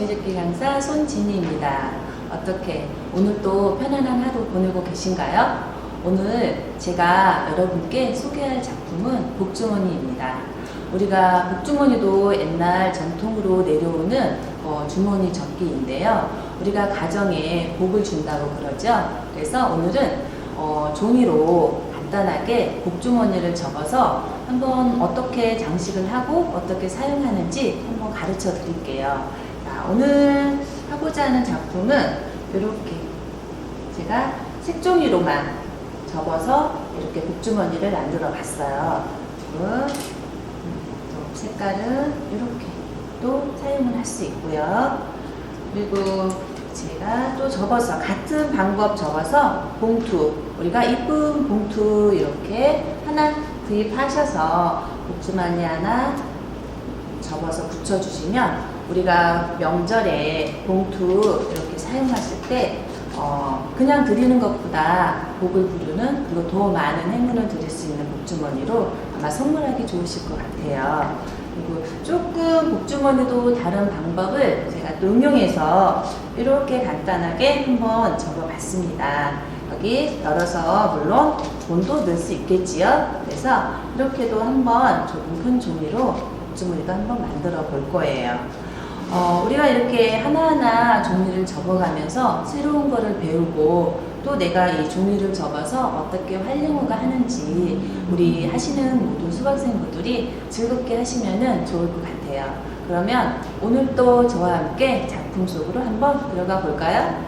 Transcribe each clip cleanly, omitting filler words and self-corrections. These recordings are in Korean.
종이접기 강사 손진희입니다. 어떻게 오늘 또 편안한 하루 보내고 계신가요? 오늘 제가 여러분께 소개할 작품은 복주머니입니다. 우리가 복주머니도 옛날 전통으로 내려오는 주머니 접기인데요. 우리가 가정에 복을 준다고 그러죠. 그래서 오늘은 종이로 간단하게 복주머니를 접어서 한번 어떻게 장식을 하고 어떻게 사용하는지 한번 가르쳐 드릴게요. 자, 오늘 하고자 하는 작품은 이렇게 제가 색종이로만 접어서 이렇게 복주머니를 만들어 봤어요. 또 색깔은 이렇게 또 사용을 할 수 있고요. 그리고 제가 또 접어서 같은 방법 접어서 봉투, 우리가 이쁜 봉투 이렇게 하나 구입하셔서 복주머니 하나 접어서 붙여주시면 우리가 명절에 봉투 이렇게 사용하실 때 그냥 드리는 것보다 복을 부르는 그리고 더 많은 행운을 드릴 수 있는 복주머니로 아마 선물하기 좋으실 것 같아요. 그리고 조금 복주머니도 다른 방법을 제가 또 응용해서 이렇게 간단하게 한번 접어봤습니다. 여기 열어서 물론 돈도 넣을 수 있겠지요. 그래서 이렇게도 한번 조금 큰 종이로 복주머니도 한번 만들어 볼 거예요. 우리가 이렇게 하나하나 종이를 접어가면서 새로운 거를 배우고 또 내가 이 종이를 접어서 어떻게 활용을 하는지 우리 하시는 모든 수강생분들이 즐겁게 하시면 좋을 것 같아요. 그러면 오늘 또 저와 함께 작품 속으로 한번 들어가 볼까요?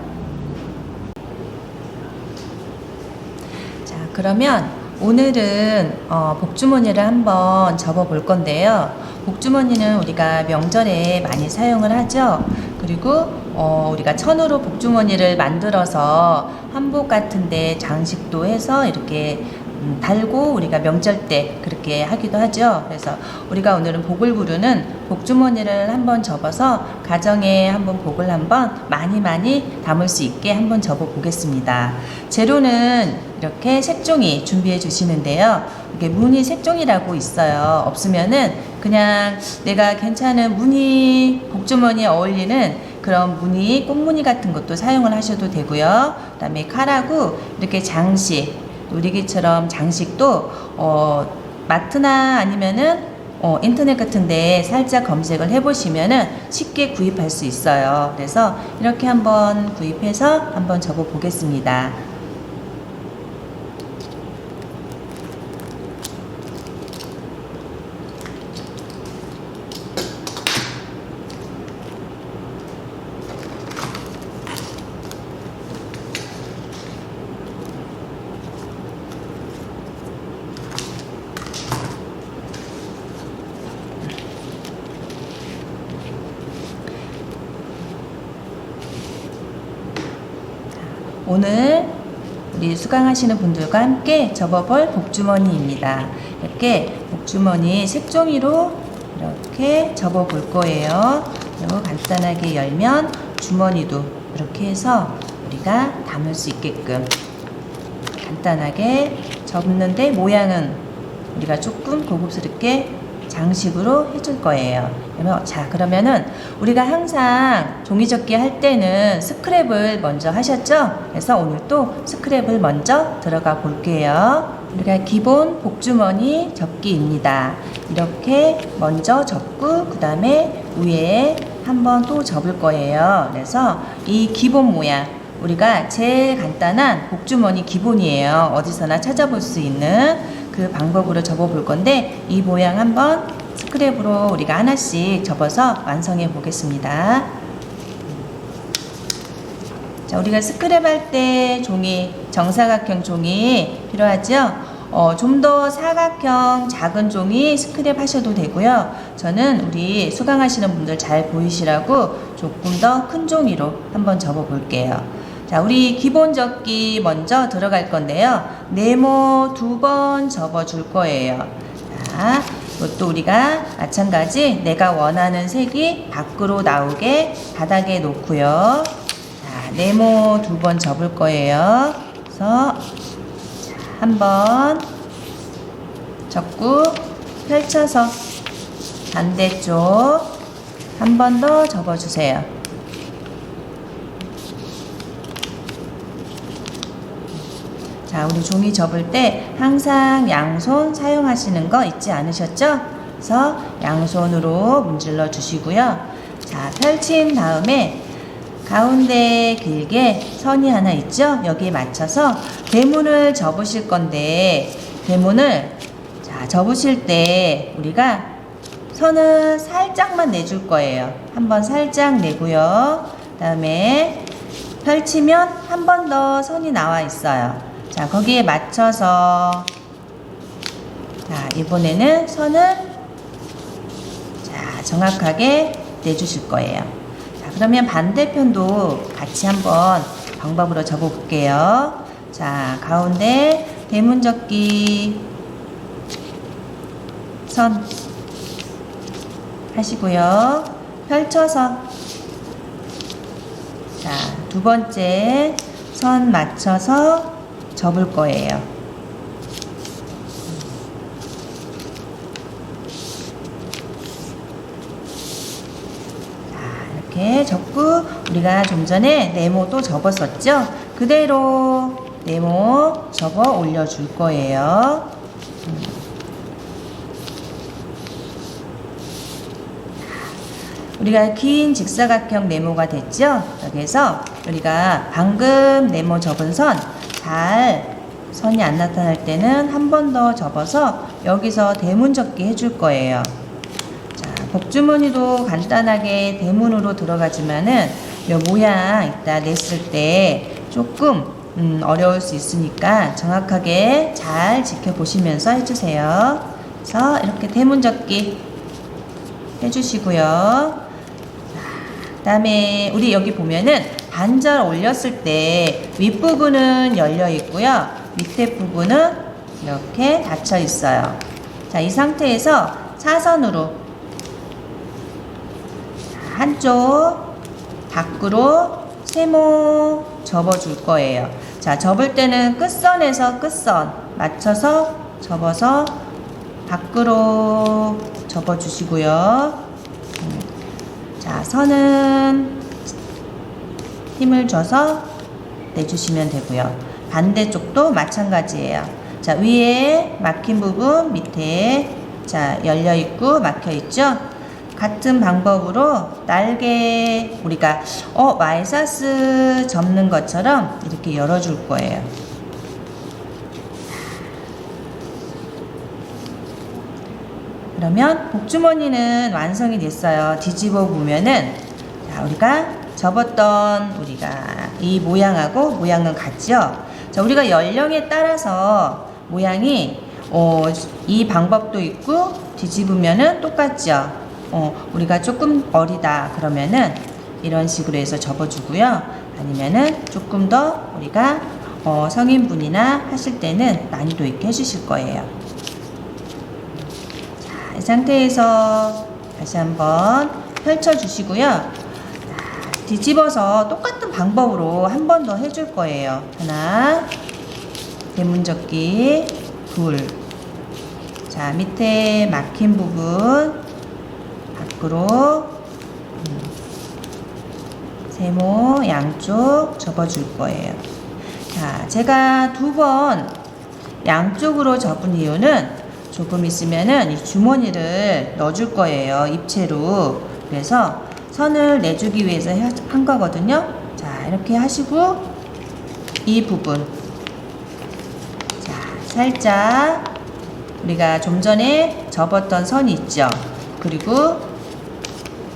자, 그러면 오늘은 복주머니를 한번 접어 볼 건데요. 복주머니는 우리가 명절에 많이 사용을 하죠. 그리고 우리가 천으로 복주머니를 만들어서 한복 같은데 장식도 해서 이렇게 달고 우리가 명절 때 그렇게 하기도 하죠. 그래서 우리가 오늘은 복을 부르는 복주머니를 한번 접어서 가정에 한번 복을 한번 많이 담을 수 있게 한번 접어 보겠습니다. 재료는 이렇게 색종이 준비해 주시는데요. 이게 무늬 색종이라고 있어요. 없으면은 그냥 내가 괜찮은 무늬 복주머니에 어울리는 그런 무늬, 꽃무늬 같은 것도 사용을 하셔도 되고요. 그 다음에 칼하고 이렇게 장식, 놀이기처럼 장식도 마트나 아니면은 인터넷 같은데 살짝 검색을 해보시면은 쉽게 구입할 수 있어요. 그래서 이렇게 한번 구입해서 한번 접어 보겠습니다. 오늘 우리 수강하시는 분들과 함께 접어볼 복주머니입니다. 이렇게 복주머니 색종이로 이렇게 접어 볼 거예요. 그리고 간단하게 열면 주머니도 이렇게 해서 우리가 담을 수 있게끔 간단하게 접는데 모양은 우리가 조금 고급스럽게 장식으로 해줄 거예요. 그러면은 우리가 항상 종이접기 할 때는 스크랩을 먼저 하셨죠? 그래서 오늘 또 스크랩을 먼저 들어가 볼게요. 우리가 기본 복주머니 접기입니다. 이렇게 먼저 접고 그 다음에 위에 한번 또 접을 거예요. 그래서 이 기본 모양 우리가 제일 간단한 복주머니 기본이에요. 어디서나 찾아볼 수 있는 그 방법으로 접어 볼 건데 이 모양 한번 스크랩으로 우리가 하나씩 접어서 완성해 보겠습니다. 자, 우리가 스크랩 할 때 종이, 정사각형 종이 필요하죠? 좀 더 사각형 작은 종이 스크랩 하셔도 되고요. 저는 우리 수강하시는 분들 잘 보이시라고 조금 더 큰 종이로 한번 접어 볼게요. 자, 우리 기본 접기 먼저 들어갈 건데요. 네모 2번 접어 줄 거예요. 자, 이것도 우리가 마찬가지 내가 원하는 색이 밖으로 나오게 바닥에 놓고요. 자, 네모 2번 접을 거예요. 그래서 한번 접고 펼쳐서 반대쪽 한 번 더 접어 주세요. 자, 우리 종이 접을 때 항상 양손 사용하시는 거 잊지 않으셨죠? 그래서 양손으로 문질러 주시고요. 자, 펼친 다음에 가운데 길게 선이 하나 있죠? 여기에 맞춰서 대문을 접으실 건데, 대문을 자, 접으실 때 우리가 선을 살짝만 내줄 거예요. 한번 살짝 내고요. 그 다음에 펼치면 한 번 더 선이 나와 있어요. 자, 거기에 맞춰서 자, 이번에는 선을 자, 정확하게 내주실 거예요. 자, 그러면 반대편도 같이 한번 방법으로 접어 볼게요. 자, 가운데 대문 접기 선 하시고요. 펼쳐서 자, 두 번째 선 맞춰서 접을 거예요. 자, 이렇게 접고 우리가 좀 전에 네모도 접었었죠? 그대로 네모 접어 올려줄 거예요. 우리가 긴 직사각형 네모가 됐죠? 여기서 우리가 방금 네모 접은 선 잘 선이 안 나타날 때는 한 번 더 접어서 여기서 대문 접기 해줄 거예요. 자, 복주머니도 간단하게 대문으로 들어가지만은 이 모양 이따 냈을 때 조금 어려울 수 있으니까 정확하게 잘 지켜보시면서 해주세요. 그래서 이렇게 대문 접기 해주시고요. 그 다음에 우리 여기 보면은 반절 올렸을 때 윗부분은 열려 있고요. 밑에 부분은 이렇게 닫혀 있어요. 자, 이 상태에서 사선으로 한쪽 밖으로 세모 접어 줄 거예요. 자, 접을 때는 끝선에서 끝선 맞춰서 접어서 밖으로 접어 주시고요. 자, 선은 힘을 줘서 내주시면 되고요. 반대쪽도 마찬가지예요. 자, 위에 막힌 부분 밑에 자, 열려 있고 막혀 있죠? 같은 방법으로 날개 우리가 말사스 접는 것처럼 이렇게 열어줄 거예요. 그러면 복주머니는 완성이 됐어요. 뒤집어 보면은 자, 우리가 접었던 우리가 이 모양하고 모양은 같죠? 자, 우리가 연령에 따라서 모양이 이 방법도 있고 뒤집으면은 똑같죠? 우리가 조금 어리다 그러면은 이런 식으로 해서 접어주고요. 아니면은 조금 더 우리가 성인분이나 하실 때는 난이도 있게 해주실 거예요. 자, 이 상태에서 다시 한번 펼쳐주시고요. 뒤집어서 똑같은 방법으로 한 번 더 해줄 거예요. 하나, 대문 접기, 둘. 자, 밑에 막힌 부분 밖으로 세모 양쪽 접어줄 거예요. 자, 제가 두 번 양쪽으로 접은 이유는 조금 있으면은 이 주머니를 넣어줄 거예요. 입체로. 그래서 선을 내주기 위해서 한 거거든요. 자, 이렇게 하시고 이 부분 자, 살짝 우리가 좀 전에 접었던 선이 있죠. 그리고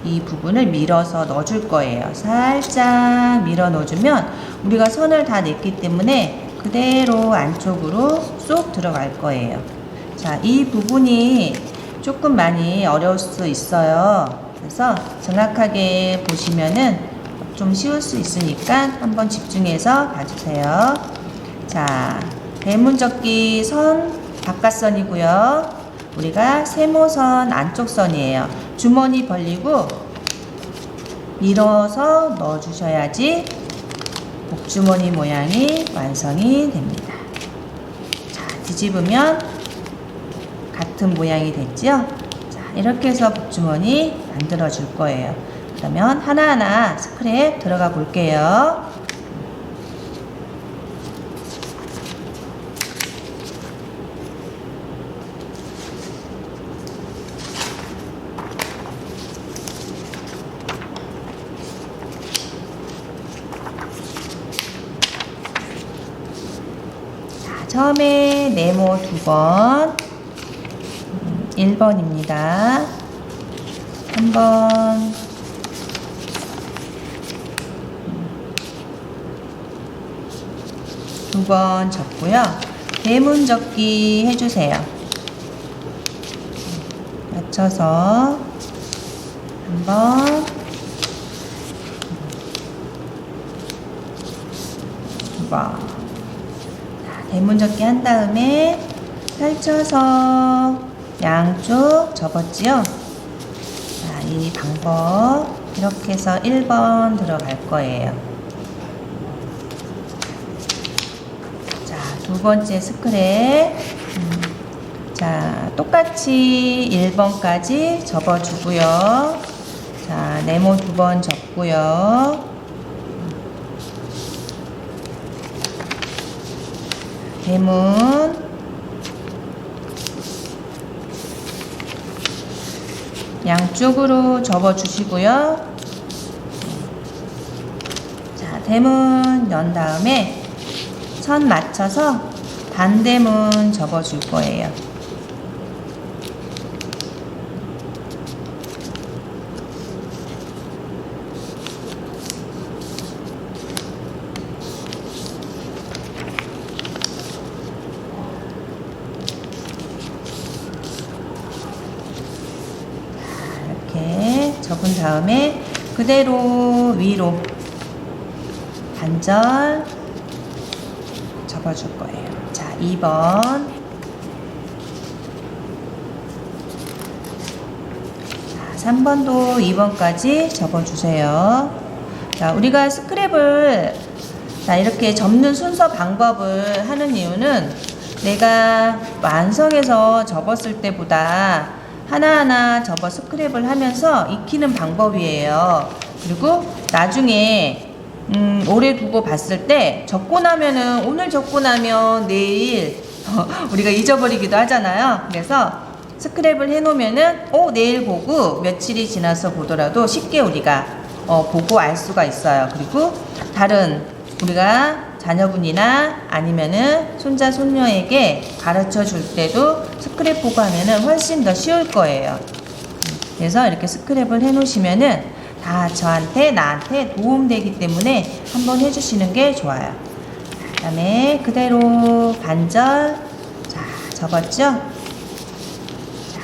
이 부분을 밀어서 넣어줄 거예요. 살짝 밀어 넣어주면 우리가 선을 다 냈기 때문에 그대로 안쪽으로 쏙 들어갈 거예요. 자, 이 부분이 조금 많이 어려울 수 있어요. 그래서 정확하게 보시면은 좀 쉬울 수 있으니까 한번 집중해서 봐주세요. 자, 대문 접기 선 바깥선이고요. 우리가 세모선 안쪽선이에요. 주머니 벌리고 밀어서 넣어주셔야지 복주머니 모양이 완성이 됩니다. 자, 뒤집으면 같은 모양이 됐죠? 자, 이렇게 해서 복주머니 만들어 줄 거예요. 그러면 하나하나 스크랩 들어가 볼게요. 처음에 네모 2번, 1번입니다. 3번, 2번 접고요. 대문 접기 해주세요. 맞춰서 1번, 2번. 대문 접기 한 다음에 펼쳐서 양쪽 접었지요? 자, 이 방법 이렇게 해서 1번 들어갈 거예요. 자, 두 번째 스크랩. 자, 똑같이 1번까지 접어주고요. 자, 네모 2번 접고요. 대문 양쪽으로 접어주시고요. 자, 대문 연 다음에 선 맞춰서 반대문 접어줄 거예요. 이렇게 접은 다음에 그대로 위로 반절 접어줄 거예요. 자, 2번. 자, 3번도 2번까지 접어주세요. 자, 우리가 스크랩을 자, 이렇게 접는 순서 방법을 하는 이유는 내가 완성해서 접었을 때보다 하나하나 접어 스크랩을 하면서 익히는 방법이에요. 그리고 나중에 오래 두고 봤을 때 접고 나면은 오늘 접고 나면 내일 우리가 잊어버리기도 하잖아요. 그래서 스크랩을 해 놓으면은 내일 보고 며칠이 지나서 보더라도 쉽게 우리가 보고 알 수가 있어요. 그리고 다른 우리가 자녀분이나 아니면은 손자 손녀에게 가르쳐 줄 때도 스크랩 보고 하면은 훨씬 더 쉬울 거예요. 그래서 이렇게 스크랩을 해 놓으시면은 다 나한테 도움되기 때문에 한번 해주시는 게 좋아요. 그 다음에 그대로 반절 자 접었죠? 자,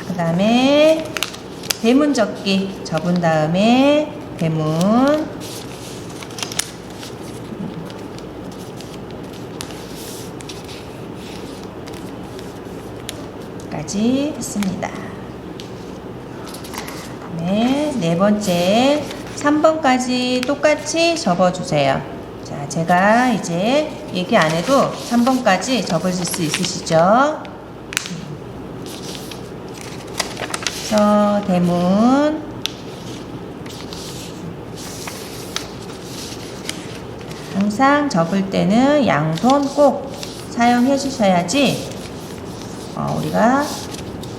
그 다음에 대문 접기 접은 다음에 대문 까지 했습니다. 그 네 번째 3번까지 똑같이 접어주세요. 자, 제가 이제 얘기 안 해도 3번까지 접으실 수 있으시죠? 그래서 대문 항상 접을 때는 양손 꼭 사용해 주셔야지 우리가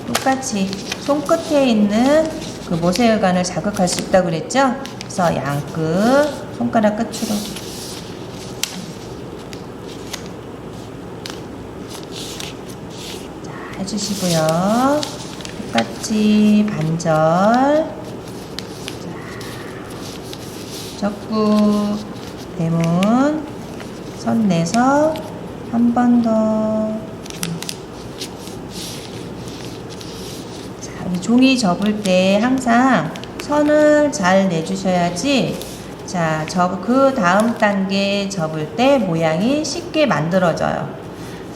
똑같이 손끝에 있는 그 모세혈관을 자극할 수 있다고 그랬죠? 그래서 양끝 손가락 끝으로 자, 해주시고요. 똑같이 반절 자, 접고 대문 선 내서 한 번 더 종이 접을 때 항상 선을 잘 내주셔야지 자, 그 다음 단계 접을 때 모양이 쉽게 만들어져요.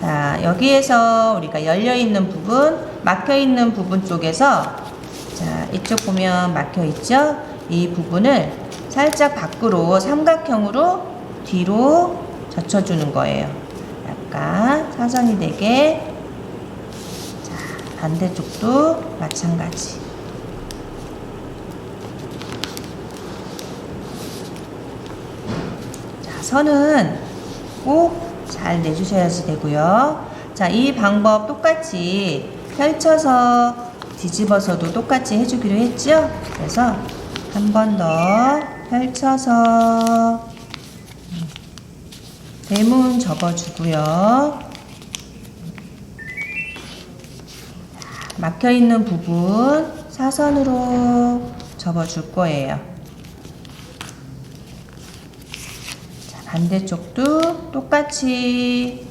자, 여기에서 우리가 열려있는 부분, 막혀있는 부분 쪽에서 자, 이쪽 보면 막혀있죠? 이 부분을 살짝 밖으로 삼각형으로 뒤로 젖혀주는 거예요. 약간 사선이 되게 반대쪽도 마찬가지. 자, 선은 꼭 잘 내주셔야지 되고요. 자, 이 방법 똑같이 펼쳐서 뒤집어서도 똑같이 해주기로 했죠? 그래서 한 번 더 펼쳐서 대문 접어주고요. 막혀 있는 부분 사선으로 접어줄 거예요. 자, 반대쪽도 똑같이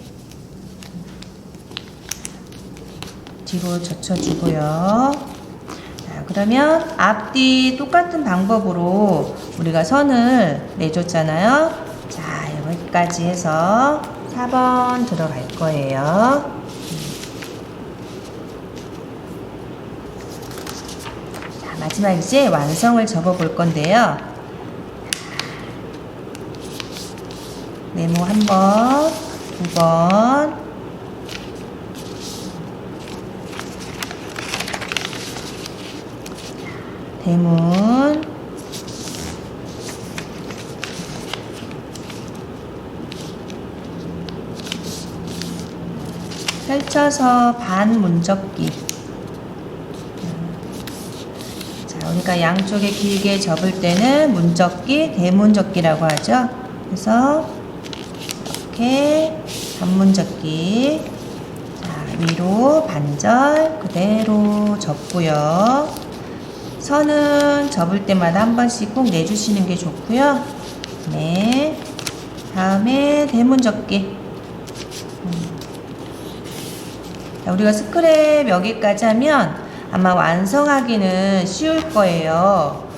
뒤로 젖혀주고요. 자, 그러면 앞뒤 똑같은 방법으로 우리가 선을 내줬잖아요. 자, 여기까지 해서 4번 들어갈 거예요. 자, 마지막 이제 완성을 접어 볼 건데요. 네모 1번, 2번, 대문, 펼쳐서 반 문접기. 자, 우리가 양쪽에 길게 접을 때는 문접기, 대문접기라고 하죠. 그래서 이렇게 반문접기. 자, 위로 반절 그대로 접고요. 선은 접을 때마다 한 번씩 꼭 내주시는 게 좋고요. 네. 다음에 대문 접기. 자, 우리가 스크랩 여기까지 하면 아마 완성하기는 쉬울 거예요.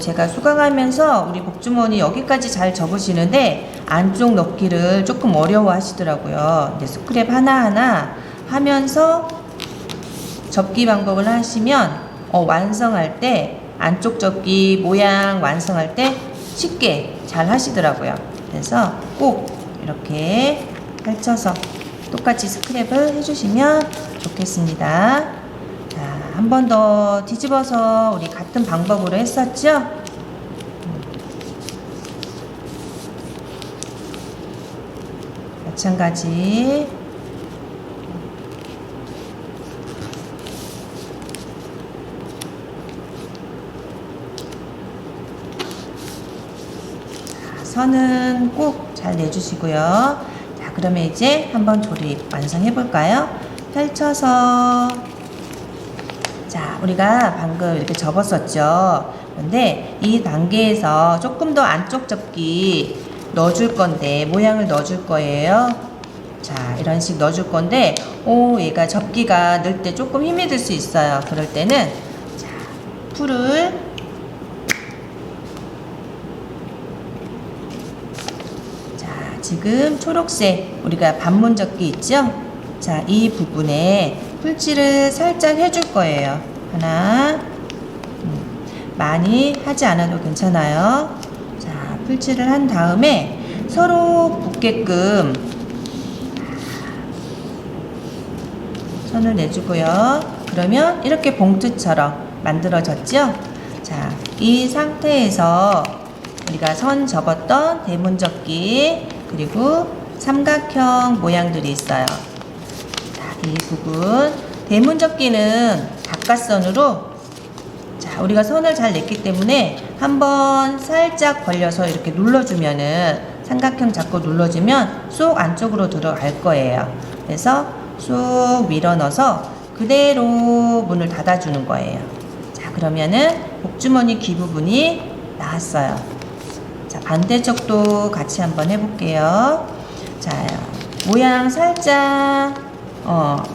제가 수강하면서 우리 복주머니 여기까지 잘 접으시는데 안쪽 넣기를 조금 어려워 하시더라고요. 이제 스크랩 하나하나 하면서 접기 방법을 하시면 완성할 때 안쪽 접기 모양 완성할 때 쉽게 잘 하시더라고요. 그래서 꼭 이렇게 펼쳐서 똑같이 스크랩을 해주시면 좋겠습니다. 자, 한 번 더 뒤집어서 우리 같은 방법으로 했었죠? 마찬가지. 선은 꼭 잘 내주시고요. 자, 그러면 이제 한번 조립 완성해 볼까요? 펼쳐서, 자, 우리가 방금 이렇게 접었었죠. 근데 이 단계에서 조금 더 안쪽 접기 넣어줄 건데, 모양을 넣어줄 거예요. 자, 이런 식 넣어줄 건데, 얘가 접기가 넣을 때 조금 힘이 들 수 있어요. 그럴 때는, 자, 풀을 지금 초록색 우리가 반문접기 있죠? 자, 이 부분에 풀칠을 살짝 해줄 거예요. 하나, 많이 하지 않아도 괜찮아요. 자, 풀칠을 한 다음에 서로 붙게끔 선을 내주고요. 그러면 이렇게 봉투처럼 만들어졌죠? 자, 이 상태에서 우리가 선 접었던 대문접기 그리고 삼각형 모양들이 있어요. 자, 이 부분 대문접기는 바깥선으로, 자, 우리가 선을 잘 냈기 때문에 한번 살짝 벌려서 이렇게 눌러주면은 삼각형 잡고 눌러주면 쏙 안쪽으로 들어갈 거예요. 그래서 쏙 밀어 넣어서 그대로 문을 닫아주는 거예요. 자, 그러면은 복주머니 귀 부분이 나왔어요. 자, 반대쪽도 같이 한번 해볼게요. 자, 모양 살짝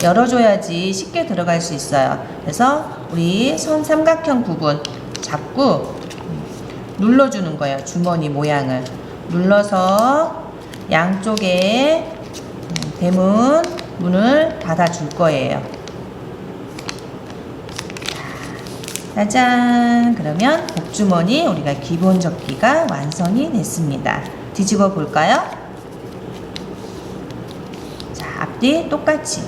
열어줘야지 쉽게 들어갈 수 있어요. 그래서 우리 선 삼각형 부분 잡고 눌러주는 거예요. 주머니 모양을 눌러서 양쪽에 대문 문을 닫아줄 거예요. 짜잔! 그러면 복주머니 우리가 기본 접기가 완성이 됐습니다. 뒤집어 볼까요? 자, 앞뒤 똑같이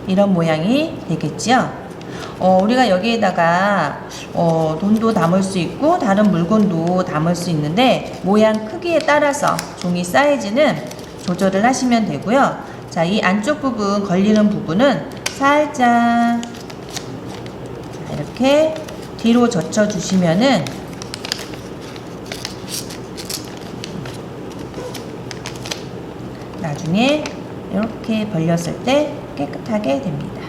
이런 모양이 되겠죠? 우리가 여기에다가 돈도 담을 수 있고 다른 물건도 담을 수 있는데 모양 크기에 따라서 종이 사이즈는 조절을 하시면 되고요. 자, 이 안쪽 부분 걸리는 부분은 살짝 이렇게 뒤로 젖혀 주시면은 나중에 이렇게 벌렸을 때 깨끗하게 됩니다.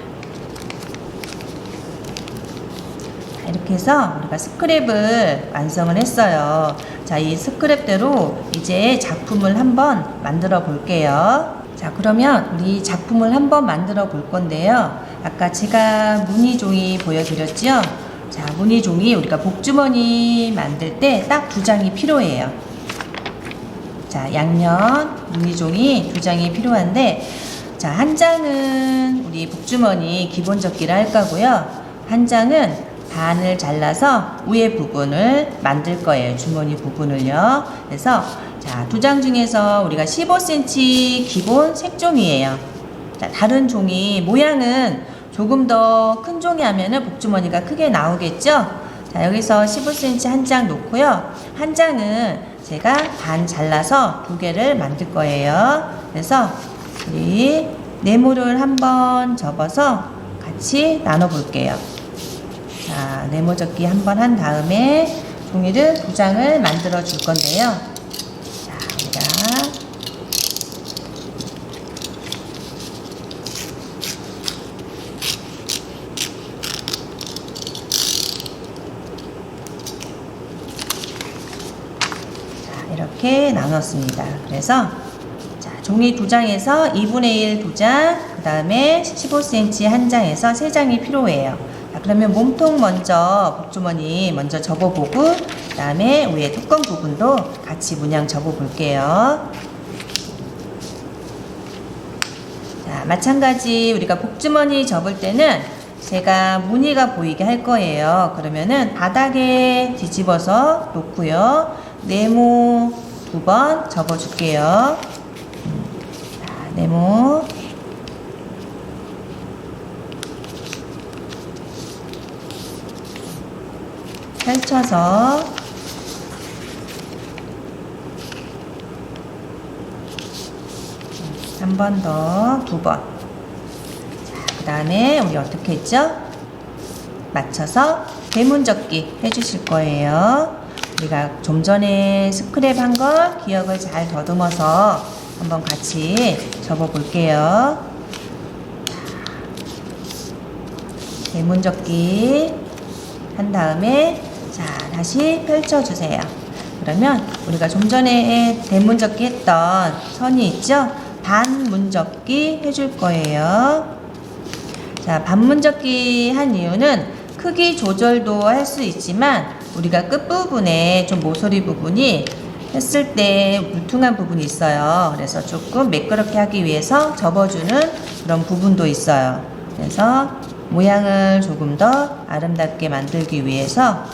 이렇게 해서 우리가 스크랩을 완성을 했어요. 자, 이 스크랩대로 이제 작품을 한번 만들어 볼게요. 자, 그러면 우리 작품을 한번 만들어 볼 건데요. 아까 제가 무늬 종이 보여드렸죠? 자, 무늬 종이 우리가 복주머니 만들 때 딱 2장이 필요해요. 자, 양면 무늬 종이 2장이 필요한데, 자, 한 장은 우리 복주머니 기본 접기를 할 거고요. 한 장은 반을 잘라서 위에 부분을 만들 거예요. 주머니 부분을요. 그래서 자, 2장 중에서 우리가 15cm 기본 색종이에요. 자, 다른 종이 모양은 조금 더 큰 종이 하면은 복주머니가 크게 나오겠죠? 자, 여기서 15cm 한 장 놓고요. 한 장은 제가 반 잘라서 2개를 만들 거예요. 그래서 우리 네모를 한번 접어서 같이 나눠 볼게요. 자, 네모 접기 한번 한 다음에 종이를 2장을 만들어 줄 건데요. 자, 우리가 자, 이렇게 나눴습니다. 그래서 자, 종이 2장에서 2분의 1 2장, 그 다음에 15cm 한 장에서 3장이 필요해요. 자, 그러면 몸통 먼저 복주머니 먼저 접어보고 그 다음에 위에 뚜껑 부분도 같이 문양 접어볼게요. 자, 마찬가지 우리가 복주머니 접을 때는 제가 무늬가 보이게 할 거예요. 그러면은 바닥에 뒤집어서 놓고요. 네모 2번 접어줄게요. 자, 네모 펼쳐서 한 번 더, 2번. 자, 그 다음에 우리 어떻게 했죠? 맞춰서 대문접기 해주실 거예요. 우리가 좀 전에 스크랩 한 걸 기억을 잘 더듬어서 한번 같이 접어 볼게요. 대문접기 한 다음에 자, 다시 펼쳐주세요. 그러면 우리가 좀 전에 대문접기 했던 선이 있죠? 반문접기 해줄 거예요. 자, 반문접기 한 이유는 크기 조절도 할 수 있지만 우리가 끝부분에 좀 모서리 부분이 했을 때 물퉁한 부분이 있어요. 그래서 조금 매끄럽게 하기 위해서 접어주는 그런 부분도 있어요. 그래서 모양을 조금 더 아름답게 만들기 위해서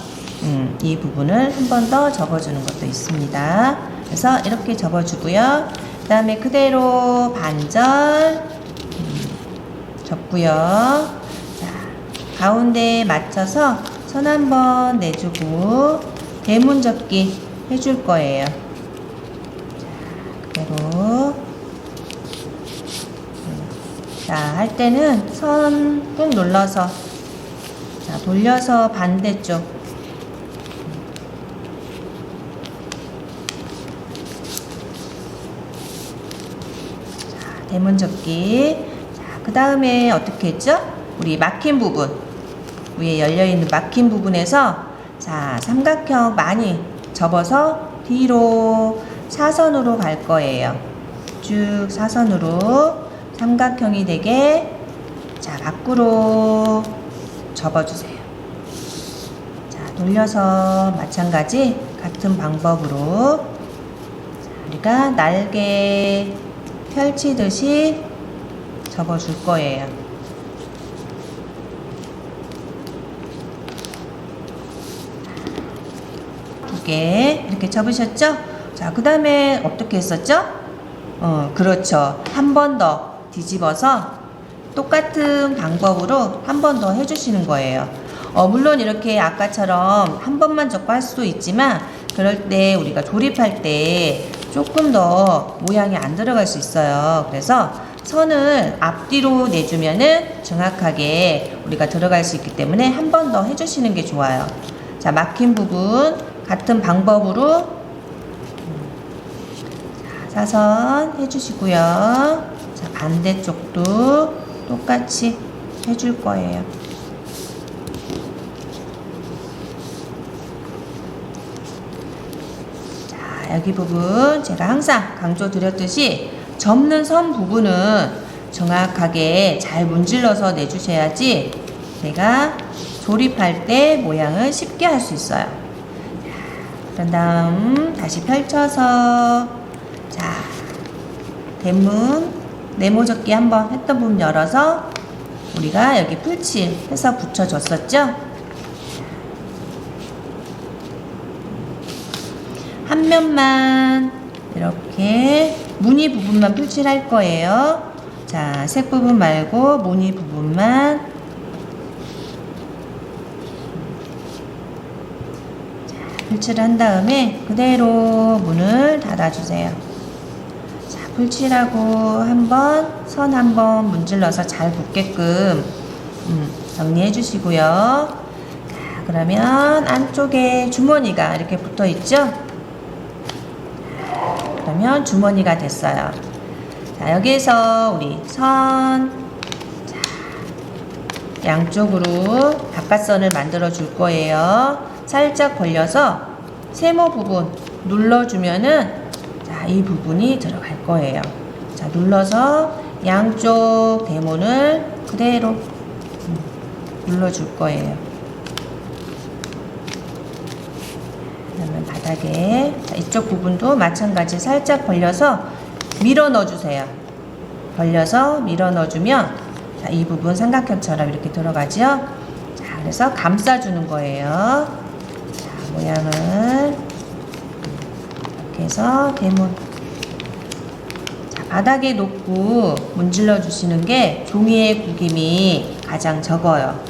이 부분을 한 번 더 접어주는 것도 있습니다. 그래서 이렇게 접어주고요. 그 다음에 그대로 반절 접고요. 자, 가운데에 맞춰서 선 한 번 내주고 대문 접기 해줄 거예요. 자, 그대로 자, 할 때는 선 꾹 눌러서 자, 돌려서 반대쪽 자, 대문 접기. 자, 그 다음에 어떻게 했죠? 우리 막힌 부분 위에 열려있는 막힌 부분에서 자, 삼각형 많이 접어서 뒤로 사선으로 갈 거예요. 쭉 사선으로 삼각형이 되게 자, 밖으로 접어주세요. 자, 돌려서 마찬가지 같은 방법으로 자, 우리가 날개 펼치듯이 접어줄 거예요. 두 개 이렇게 접으셨죠? 자, 그 다음에 어떻게 했었죠? 그렇죠. 한 번 더 뒤집어서 똑같은 방법으로 한 번 더 해주시는 거예요. 물론 이렇게 아까처럼 한 번만 접고 할 수도 있지만 그럴 때 우리가 조립할 때 조금 더 모양이 안 들어갈 수 있어요. 그래서 선을 앞뒤로 내주면은 정확하게 우리가 들어갈 수 있기 때문에 한 번 더 해주시는 게 좋아요. 자, 막힌 부분 같은 방법으로 자, 사선 해주시고요. 자, 반대쪽도 똑같이 해줄 거예요. 자, 여기 부분 제가 항상 강조드렸듯이 접는 선 부분은 정확하게 잘 문질러서 내주셔야지 내가 조립할 때 모양을 쉽게 할 수 있어요. 그런 다음 다시 펼쳐서 자, 대문 네모젓기 한번 했던 부분 열어서 우리가 여기 풀칠 해서 붙여줬었죠? 한 면만 이렇게 무늬 부분만 풀칠할 거예요. 자, 색 부분 말고 무늬 부분만 자, 풀칠을 한 다음에 그대로 문을 닫아주세요. 자, 풀칠하고 한번 선 한번 문질러서 잘 붙게끔 정리해 주시고요. 자, 그러면 안쪽에 주머니가 이렇게 붙어 있죠? 그러면 주머니가 됐어요. 자, 여기에서 우리 선 자, 양쪽으로 바깥선을 만들어 줄 거예요. 살짝 벌려서 세모 부분 눌러주면은 자, 이 부분이 들어갈 거예요. 자, 눌러서 양쪽 대문을 그대로 눌러줄 거예요. 그러면 바닥에 자, 이쪽 부분도 마찬가지 살짝 벌려서 밀어 넣어주세요. 벌려서 밀어 넣어주면 자, 이 부분 삼각형처럼 이렇게 들어가죠. 자, 그래서 감싸주는 거예요. 자, 모양을 이렇게 해서 대문 자, 바닥에 놓고 문질러 주시는 게 종이의 구김이 가장 적어요.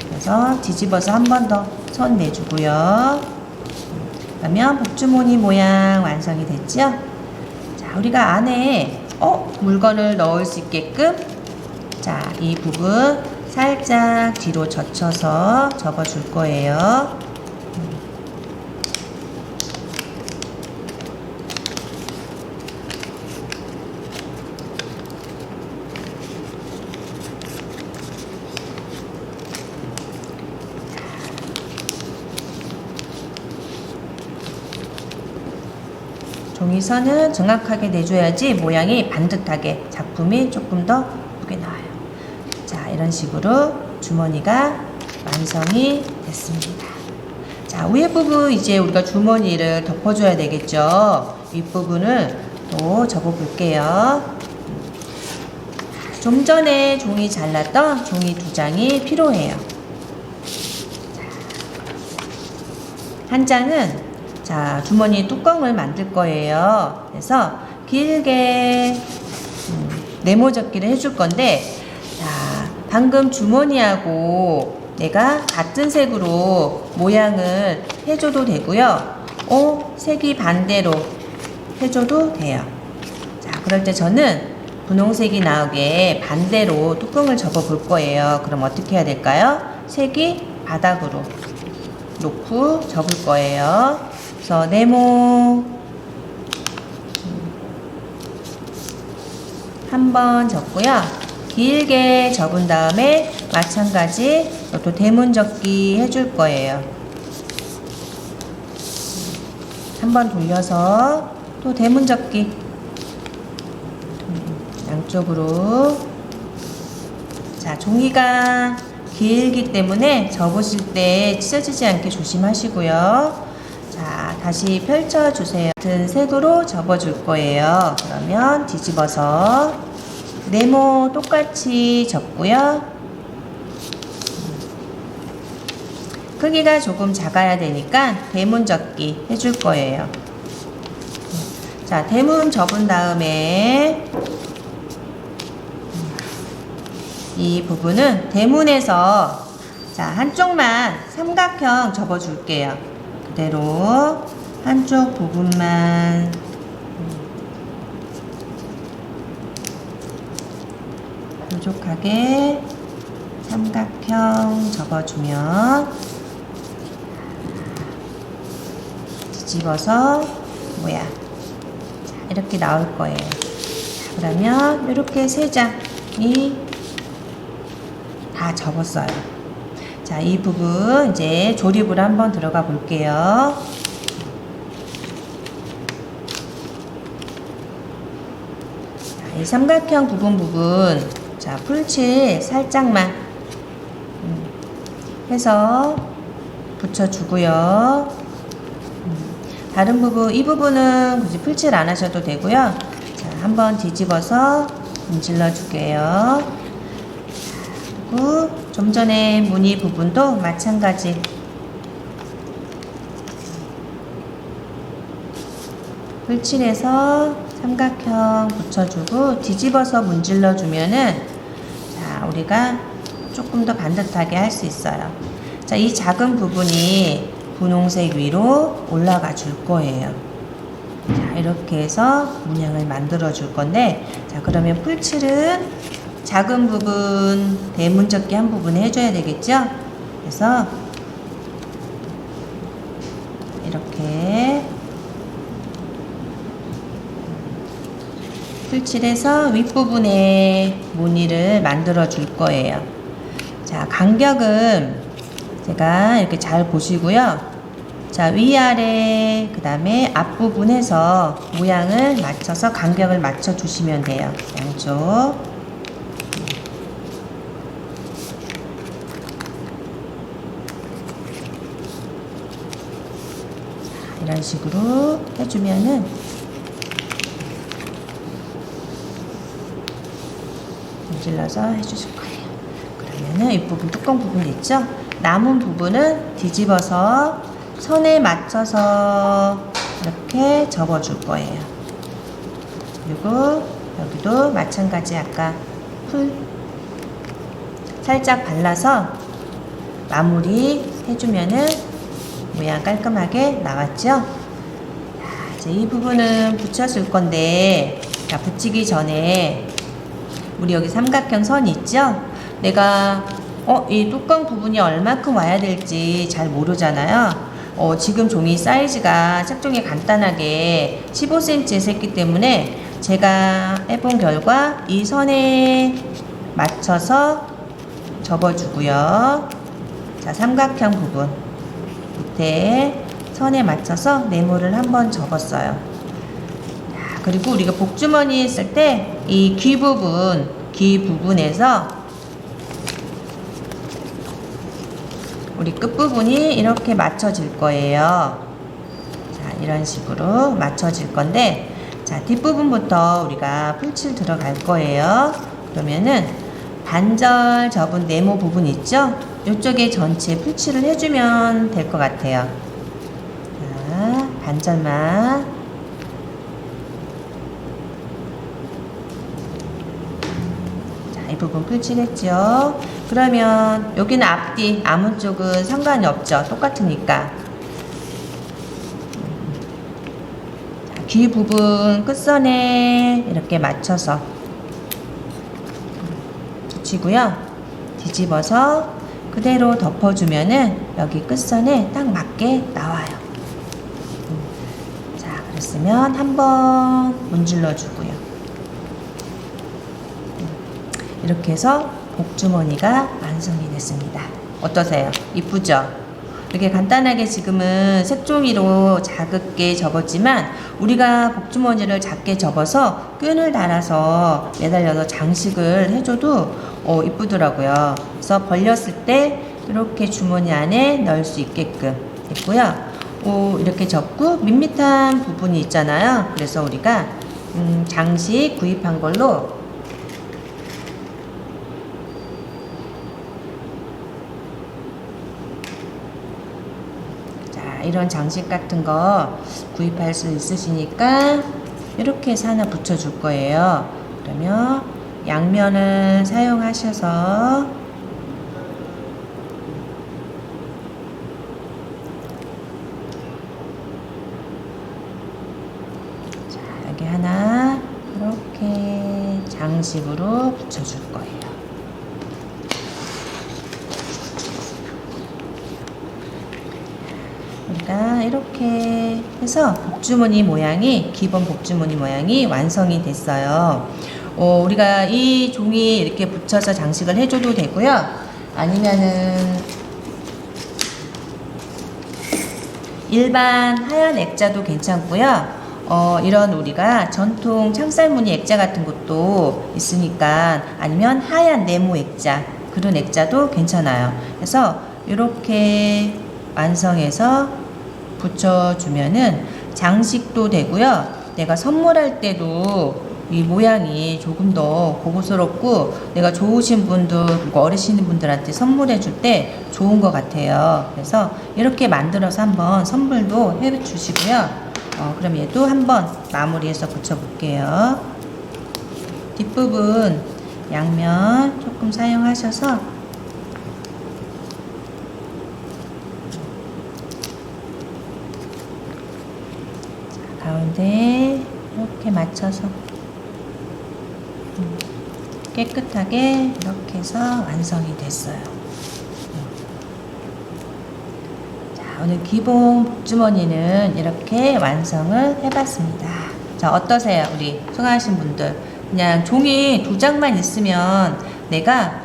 그래서 뒤집어서 한 번 더 선 내주고요. 그러면 복주머니 모양 완성이 됐죠? 자, 우리가 안에 물건을 넣을 수 있게끔 자, 이 부분 살짝 뒤로 젖혀서 접어줄 거예요. 종이선은 정확하게 내줘야지 모양이 반듯하게 작품이 조금 더 예쁘게 나와요. 자, 이런 식으로 주머니가 완성이 됐습니다. 자, 위에 부분 이제 우리가 주머니를 덮어줘야 되겠죠. 윗부분을 또 접어 볼게요. 좀 전에 종이 잘랐던 종이 2장이 필요해요. 한 장은 자, 주머니 뚜껑을 만들 거예요. 그래서 길게 네모젓기를 해줄 건데 자, 방금 주머니하고 내가 같은 색으로 모양을 해줘도 되고요. 색이 반대로 해줘도 돼요. 자, 그럴 때 저는 분홍색이 나오게 반대로 뚜껑을 접어 볼 거예요. 그럼 어떻게 해야 될까요? 색이 바닥으로 놓고 접을 거예요. 그래서 네모 한번 접고요. 길게 접은 다음에 마찬가지 또 대문 접기 해줄 거예요. 한번 돌려서 또 대문 접기 양쪽으로 자, 종이가 길기 때문에 접으실 때 찢어지지 않게 조심하시고요. 자, 다시 펼쳐주세요. 같은 색으로 접어줄 거예요. 그러면 뒤집어서 네모 똑같이 접고요. 크기가 조금 작아야 되니까 대문 접기 해줄 거예요. 자, 대문 접은 다음에 이 부분은 대문에서 자, 한쪽만 삼각형 접어줄게요. 그대로 한쪽 부분만 뾰족하게 삼각형 접어주면 뒤집어서 모양 이렇게 나올 거예요. 그러면 이렇게 3장이 다 접었어요. 자, 이 부분 이제 조립을 한번 들어가 볼게요. 자, 이 삼각형 부분 자, 풀칠 살짝만 해서 붙여주고요. 다른 부분, 이 부분은 굳이 풀칠 안 하셔도 되고요. 자, 한번 뒤집어서 문질러 줄게요. 그리고 좀 전에 무늬 부분도 마찬가지. 풀칠해서 삼각형 붙여주고 뒤집어서 문질러 주면은 자, 우리가 조금 더 반듯하게 할 수 있어요. 자, 이 작은 부분이 분홍색 위로 올라가 줄 거예요. 자, 이렇게 해서 문양을 만들어 줄 건데, 자, 그러면 풀칠은 작은 부분, 대문접기 한 부분에 해줘야 되겠죠? 그래서 이렇게 풀칠해서 윗부분에 무늬를 만들어 줄 거예요. 자, 간격은 제가 이렇게 잘 보시고요. 자, 위아래 그 다음에 앞부분에서 모양을 맞춰서 간격을 맞춰 주시면 돼요. 양쪽. 자, 이런 식으로 해주면은 문질러서 해주실 거예요. 그러면은 이 부분 뚜껑 부분 있죠? 남은 부분은 뒤집어서 선에 맞춰서 이렇게 접어 줄 거예요. 그리고 여기도 마찬가지 아까 풀 살짝 발라서 마무리 해주면은 모양 깔끔하게 나왔죠? 자, 이제 이 부분은 붙여줄 건데, 자, 붙이기 전에 우리 여기 삼각형 선 있죠? 내가 이 뚜껑 부분이 얼마큼 와야 될지 잘 모르잖아요. 지금 종이 사이즈가 색종이 간단하게 15cm에서 했기 때문에 제가 해본 결과 이 선에 맞춰서 접어주고요. 자, 삼각형 부분 밑에 선에 맞춰서 네모를 한번 접었어요. 자, 그리고 우리가 복주머니 했을 때 이 귀 부분에서 우리 끝부분이 이렇게 맞춰질 거예요. 자, 이런 식으로 맞춰질 건데, 자, 뒷부분부터 우리가 풀칠 들어갈 거예요. 그러면은 반절 접은 네모 부분 있죠? 이쪽에 전체 풀칠을 해주면 될 것 같아요. 자, 반절만. 자, 이 부분 풀칠했죠? 그러면 여기는 앞뒤, 아무 쪽은 상관이 없죠. 똑같으니까. 자, 귀 부분 끝선에 이렇게 맞춰서 붙이고요. 뒤집어서 그대로 덮어주면은 여기 끝선에 딱 맞게 나와요. 자, 그랬으면 한번 문질러 주고요. 이렇게 해서 복주머니가 완성이 됐습니다. 어떠세요? 이쁘죠? 이렇게 간단하게 지금은 색종이로 작게 접었지만 우리가 복주머니를 작게 접어서 끈을 달아서 매달려서 장식을 해줘도 이쁘더라고요. 그래서 벌렸을 때 이렇게 주머니 안에 넣을 수 있게끔 됐고요. 이렇게 접고 밋밋한 부분이 있잖아요. 그래서 우리가 장식 구입한 걸로 이런 장식 같은 거 구입할 수 있으시니까 이렇게 해서 하나 붙여줄 거예요. 그러면 양면을 사용하셔서 자, 여기 하나 이렇게 장식으로 붙여줄 거예요. 우리가 이렇게 해서 복주머니 모양이, 기본 복주머니 모양이 완성이 됐어요. 우리가 이 종이 이렇게 붙여서 장식을 해줘도 되고요. 아니면은 일반 하얀 액자도 괜찮고요. 이런 우리가 전통 창살무늬 액자 같은 것도 있으니까, 아니면 하얀 네모 액자, 그런 액자도 괜찮아요. 그래서 이렇게 완성해서 붙여주면은 장식도 되고요. 내가 선물할 때도 이 모양이 조금 더 고급스럽고 내가 좋으신 분들, 그리고 어르신분들한테 선물해 줄 때 좋은 것 같아요. 그래서 이렇게 만들어서 한번 선물도 해 주시고요. 그럼 얘도 한번 마무리해서 붙여 볼게요. 뒷부분 양면 조금 사용하셔서 가운데 이렇게 맞춰서 깨끗하게 이렇게 해서 완성이 됐어요. 자, 오늘 기본 복주머니는 이렇게 완성을 해봤습니다. 자, 어떠세요? 우리 수강하신 분들. 그냥 종이 2장만 있으면 내가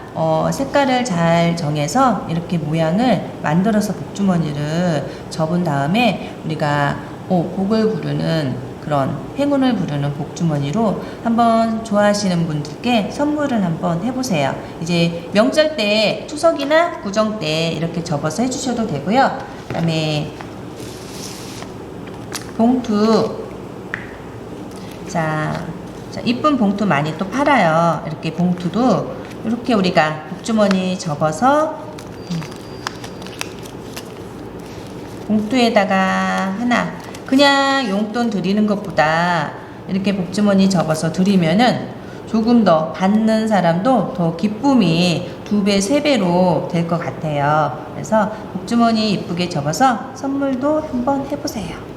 색깔을 잘 정해서 이렇게 모양을 만들어서 복주머니를 접은 다음에 우리가 복을 부르는 그런 행운을 부르는 복주머니로 한번 좋아하시는 분들께 선물을 한번 해보세요. 이제 명절 때, 추석이나 구정 때 이렇게 접어서 해주셔도 되고요. 그 다음에 봉투, 자, 이쁜 봉투 많이 또 팔아요. 이렇게 봉투도 이렇게 우리가 복주머니 접어서 봉투에다가 하나, 그냥 용돈 드리는 것보다 이렇게 복주머니 접어서 드리면은 조금 더 받는 사람도 더 기쁨이 2배, 3배로 될 것 같아요. 그래서 복주머니 이쁘게 접어서 선물도 한번 해보세요.